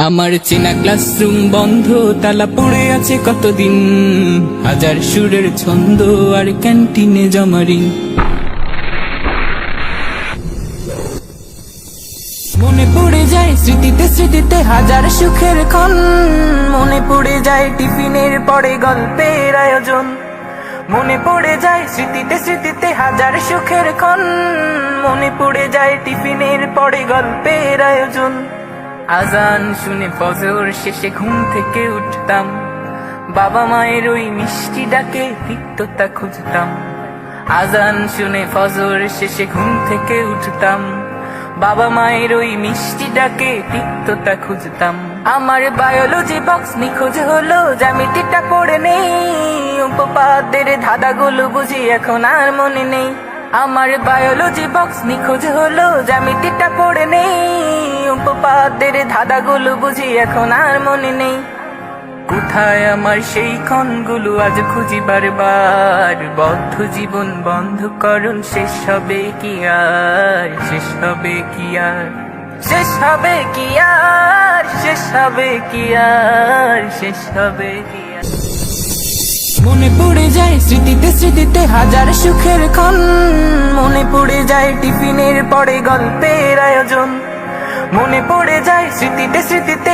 আমার চেনা ক্লাসরুম বন্ধ, তালা পড়ে আছে কতদিন। হাজার সুরের ছন্দ আর ক্যান্টিনে জমারিন। মনে পড়ে যায় স্মৃতিতে স্মৃতিতে হাজার সুখের ক্ষণ। মনে পড়ে যায় টিফিনের পরে গল্পের আয়োজন। মনে পড়ে যায় স্মৃতিতে স্মৃতিতে হাজার সুখের ক্ষণ। মনে পড়ে যায় টিফিনের পরে গল্পের আয়োজন। আজান শুনে ফজর শেষে ঘুম থেকে উঠতাম, বাবা মায়ের ওই মিষ্টি ডাকে তিক্ততা খুঁজতাম। আজান শুনে ফজর শেষে ঘুম থেকে উঠতাম, বাবা মায়ের ওই মিষ্টি ডাকে তিক্ততা খুঁজতাম। আমার বায়োলজি বক্স নিখোঁজ হলো, জ্যামিতিটা পড়ে নেই। উপপাদ্যের ধাঁধাগুলো বুঝি এখন আর মনে নেই। আমার বায়োলজি বক্স নিখোঁজ হলো, জ্যামিতিটা পড়ে নেই। উপপাদ্যের ধাঁধাগুলো বুঝি এখন আর মনে নেই। কোথায় আমার সেই ক্ষণগুলো আজ খুঁজি বারবার। বদ্ধ জীবন বন্ধকরণ শেষ হবে কি আর, শেষ হবে কি আর, শেষ হবে কি আর, শেষ হবে কি আর, শেষ হবে কি আর। মনে পড়ে যায় স্মৃতিতে স্মৃতিতে হাজার সুখের ক্ষণ। মনে পড়ে যায় টিফিনের পরে গল্পের আয়োজন। মনে পড়ে যায় স্মৃতিতে স্মৃতিতে